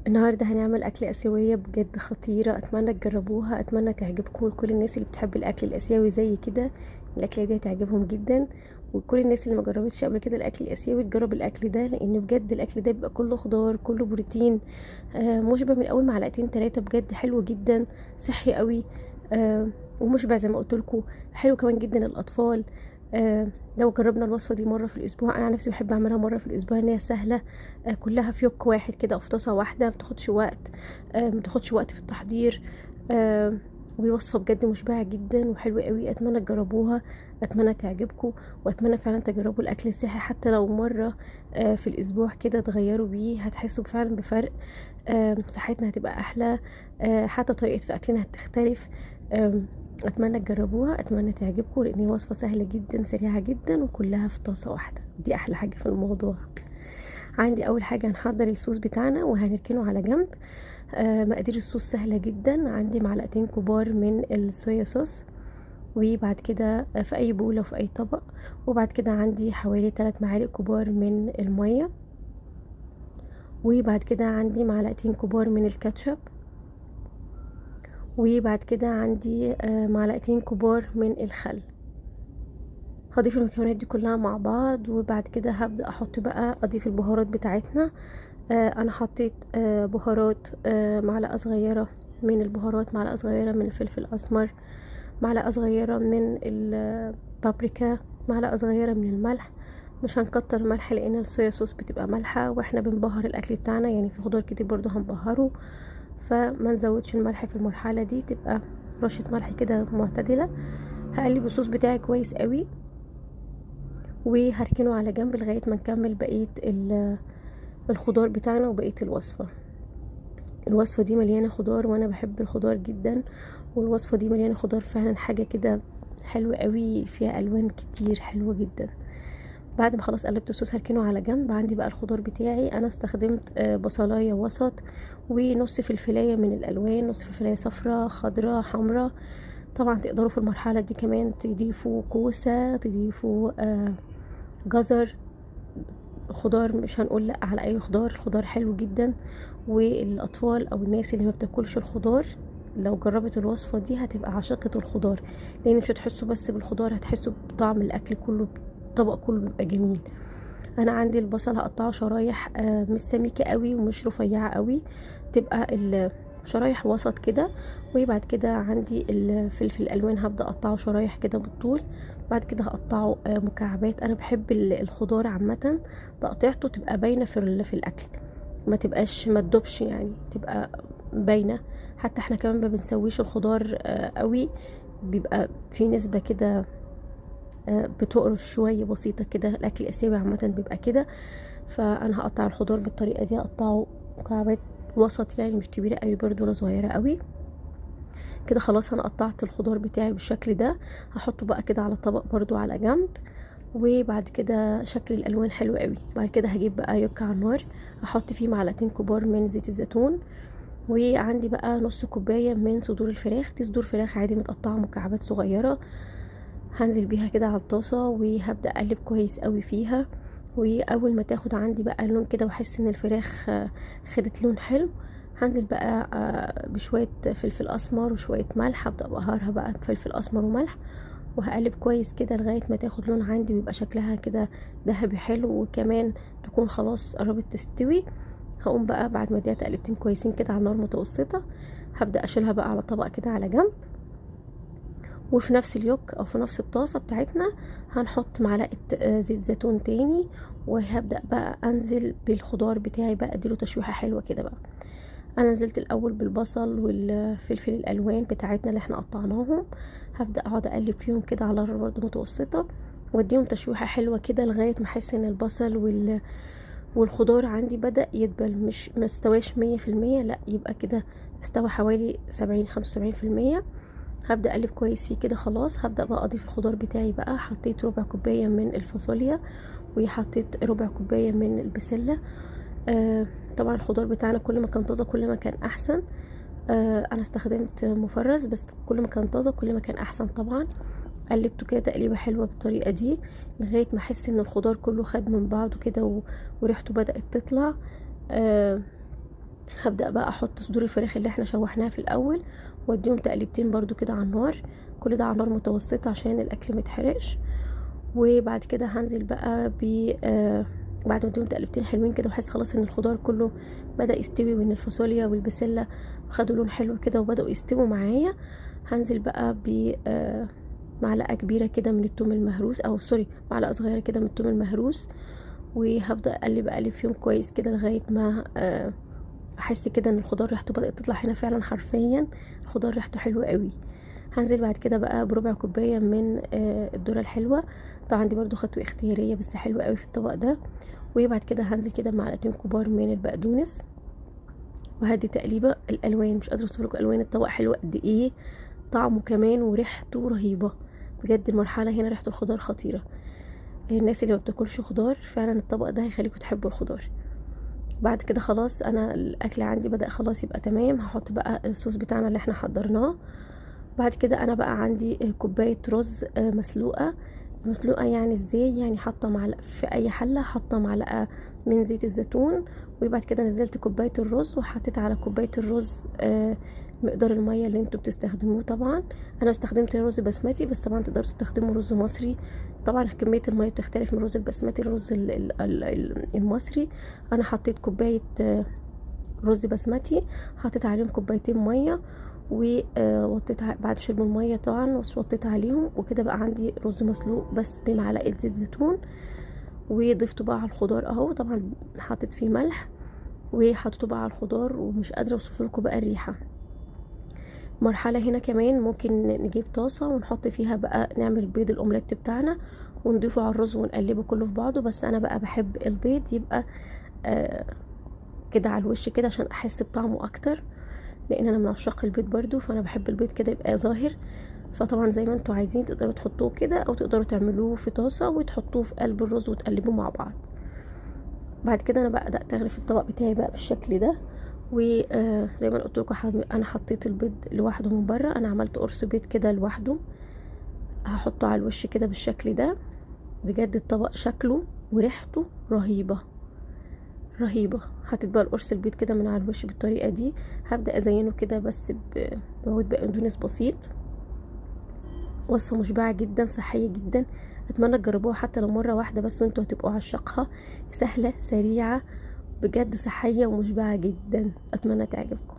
النهارده هنعمل أكلة آسيوية بجد خطيرة، أتمنى تجربوها، أتمنى تعجبكم. كل الناس اللي بتحب الأكل الآسيوي زي كده الأكلة دي هتعجبهم جدا. وكل الناس اللي ما جربتش قبل كده الأكل الآسيوي تجرب الأكل ده، لأن بجد الأكل ده بيبقى كله خضار كله بروتين. مشبع من أول معلقتين تلاتة، بجد حلو جدا، صحي قوي. ومشبع زي ما قلتلكوا، حلو كمان جدا الأطفال. لو جربنا الوصفة دي مرة في الأسبوع، أنا عن نفسي بحب أعملها مرة في الأسبوع، إن هي سهلة. كلها في يوك واحد كده أو في طاسة واحدة، متاخدش وقت. متاخدش وقت في التحضير. آه، ووصفة بجد مشبعة جدا وحلوة قوي، أتمنى تجربوها، أتمنى تعجبكم. وأتمنى فعلا تجربوا الأكل الصحي حتى لو مرة في الأسبوع كده، تغيروا بيه هتحسوا فعلا بفرق. صحتنا هتبقى أحلى. حتى طريقة في أكلنا هتختلف. اتمنى تجربوها، اتمنى تعجبكم، لان هي وصفه سهله جدا سريعه جدا وكلها في طاسه واحده، دي احلى حاجه في الموضوع. عندي اول حاجه هنحضر الصوص بتاعنا وهنركنه على جنب. مقادير الصوص سهله جدا. عندي معلقتين كبار من الصويا صوص، وبعد كده في اي بوله وفي اي طبق. وبعد كده عندي حوالي 3 معالق كبار من الميه. وبعد كده عندي معلقتين كبار من الكاتشب. وبعد كده عندي معلقتين كبار من الخل. هضيف المكونات دي كلها مع بعض، وبعد كده هبدأ احط بقى اضيف البهارات بتاعتنا. انا حطيت بهارات، معلقة صغيرة من البهارات، معلقة صغيرة من الفلفل الاسمر، معلقة صغيرة من البابريكا، معلقة صغيرة من الملح. مش هنكتر ملح لان الصويا صوص بتبقى مالحة، واحنا بنبهر الاكل بتاعنا يعني في خضار كتير برضو هنبهره، فما نزودش الملح في المرحلة دي، تبقى رشة ملح كده معتدلة. هقلب الصوص بتاعي كويس قوي، وهركنه على جنب لغاية ما نكمل بقية الخضار بتاعنا وبقية الوصفة. الوصفة دي مليانة خضار وانا بحب الخضار جدا، والوصفة دي مليانة خضار فعلا، حاجة كده حلوة قوي، فيها الوان كتير حلوة جدا. بعد ما خلاص قلبت الصوص هركنه على جنب. عندي بقى الخضار بتاعي، انا استخدمت بصلاية وسط، ونص فلفلاية من الالوان، نص فلفلاية صفرة خضرة حمرة. طبعا تقدروا في المرحلة دي كمان تضيفوا كوسة، تضيفوا جزر. خضار، مش هنقول لا على اي خضار، الخضار حلو جدا. والاطفال او الناس اللي ما بتاكلش الخضار لو جربت الوصفة دي هتبقى عاشقة الخضار، لان مش هتحسوا بس بالخضار، هتحسوا بطعم الاكل كله، الطبق كله بيبقى جميل. انا عندي البصل هقطعه شرايح مش سميكة قوي ومش رفيعة قوي، تبقى شرايح وسط كده. وبعد كده عندي الفلفل الالوان هبدا اقطعه شرايح كده بالطول. بعد كده هقطعه مكعبات. انا بحب الخضار عامه تقطيعته تبقى باينه في الاكل، ما تبقاش ما تدوبش يعني، تبقى باينه. حتى احنا كمان ما بنسويش الخضار قوي، بيبقى في نسبه كده بتقرش شويه بسيطه كده، الاكل الاسيوي عامه بيبقى كده. فانا هقطع الخضار بالطريقه دي، اقطعه مكعبات وسط يعني، مش كبيره قوي برضو ولا صغيره قوي. كده خلاص انا قطعت الخضار بتاعي بالشكل ده، هحطه بقى كده على طبق برضو على جنب. وبعد كده شكل الالوان حلو قوي. بعد كده هجيب بقى يوك على النار، هحط فيه معلقتين كبار من زيت الزيتون. وعندي بقى نص كوبايه من صدور الفراخ، دي صدور فراخ عادي متقطعه مكعبات صغيره. هنزل بيها كده على الطاسه وهبدا اقلب كويس قوي فيها. واول ما تاخد عندي بقى لون كده واحس ان الفراخ خدت لون حلو، هنزل بقى بشويه فلفل اسمر وشويه ملح، هبدا بهارها بقى بفلفل اسمر وملح. وهقلب كويس كده لغايه ما تاخد لون عندي ويبقى شكلها كده ذهبي حلو، وكمان تكون خلاص قربت تستوي. هقوم بقى بعد ما اديها تقلبتين كويسين كده على نار متوسطه، هبدا اشيلها بقى على طبق كده على جنب. وفي نفس اليوك او في نفس الطاسة بتاعتنا هنحط معلقة زيت زيتون تاني، وهبدأ بقى انزل بالخضار بتاعي بقى، اديله تشويحة حلوة كده بقى. انا نزلت الاول بالبصل والفلفل الالوان بتاعتنا اللي احنا قطعناهم، هبدأ اقعد اقلب فيهم كده على نار برضه متوسطة، واديهم تشويحة حلوة كده لغاية ما احس ان البصل والخضار عندي بدأ يدبل، مش ما استواش 100%، لا يبقى كده استوى حوالي 70-75%. هبدأ اقلب كويس فيه كده. خلاص هبدأ بقى اضيف الخضار بتاعي بقى، حطيت ربع كوباية من الفاصوليا، وحطيت ربع كوباية من البسلة. طبعا الخضار بتاعنا كل ما كان طازة كل ما كان احسن. انا استخدمت مفرز، بس كل ما كان طازة كل ما كان احسن طبعا. قلبته كده تقليبة حلوة بالطريقة دي لغاية ما احس ان الخضار كله خد من بعضه كده وريحته بدأت تطلع. آه هبدأ بقى احط صدور الفراخ اللي احنا شوحناها في الاول واديهم تقليبتين برضو كده على النار، كل ده على نار متوسطة عشان الاكل متحرقش. وبعد كده هنزل بقى ب بعد ما اديهم تقليبتين حلوين كده واحس خلاص ان الخضار كله بدأ يستوي وان الفاصوليا والبسلة خدوا لون حلو كده وبدأوا يستووا معايا، هنزل بقى ب معلقة كبيرة كده من الثوم المهروس، او سوري معلقة صغيرة كده من الثوم المهروس، وهفضل اقلب فيهم كويس كده لغاية ما احس كده ان الخضار ريحته بدأت تطلع. هنا فعلا حرفيا الخضار ريحته حلوة قوي. هنزل بعد كده بقى بربع كوباية من الذرة الحلوة، طبعا دي برضو خطوة اختيارية بس حلوة قوي في الطبق ده. وبعد كده هنزل كده بمعلقتين كبار من البقدونس، وهدي تقليبة. الالوان مش قادرة اوصف لكم الوان الطبق حلوة قد ايه، طعمه كمان وريحته رهيبة بجد. المرحلة هنا ريحة الخضار خطيرة، الناس اللي ما بتاكلش خضار فعلا الطبق ده هيخليكم تحبوا الخضار. بعد كده خلاص انا الاكل عندي بدأ خلاص يبقى تمام، هحط بقى الصوص بتاعنا اللي احنا حضرناه. بعد كده انا بقى عندي كوباية رز مسلوقة يعني ازاي، يعني حاطة معلقة في اي حلة، حاطة معلقة من زيت الزيتون، وبعد كده نزلت كوباية الرز وحطيت على كوباية الرز مقدار المية اللي انتوا بتستخدموه. طبعا انا استخدمت رز بسمتي بس طبعا تقدروا تستخدموا رز مصري، طبعا كمية المية بتختلف من الرز البسمتي للرز المصري. انا حطيت كوباية رز بسمتي، حطيت عليهم كوبايتين ميه ووطيت بعد شرب الميه طبعا وطيت عليهم، وكده بقى عندي رز مسلوق بس بمعلقه زيت زيتون. وضفته بقى على الخضار اهو، طبعا حطيت فيه ملح وحطيته بقى على الخضار، ومش قادره اوصف لكم بقى الريحه. مرحله هنا كمان ممكن نجيب طاسه ونحط فيها بقى نعمل بيض الاومليت بتاعنا ونضيفه على الرز ونقلبه كله في بعضه، بس انا بقى بحب البيض يبقى كده على الوش كده عشان احس بطعمه اكتر، لان انا من عشاق البيض برضو، فانا بحب البيض كده يبقى ظاهر. فطبعا زي ما انتوا عايزين تقدروا تحطوه كده او تقدروا تعملوه في طاسه وتحطوه في قلب الرز وتقلبوه مع بعض. بعد كده انا بقى بدات اغرف الطبق بتاعي بقى بالشكل ده، وزي ما قلت لكم انا حطيت البيض لوحده من بره، انا عملت قرص بيض كده لوحده هحطه على الوش كده بالشكل ده. بجد الطبق شكله وريحته رهيبه رهيبه. حطيت بقى القرص البيض كده من على الوش بالطريقه دي، هبدا ازينه كده بس بعود بقدونس بسيط. وصفه مشبعه جدا صحيه جدا، اتمنى تجربوها حتى لو مره واحده بس وانتوا هتبقوا عشاقها. سهله سريعه بجد، صحيه ومشبعه جدا، اتمنى تعجبكم.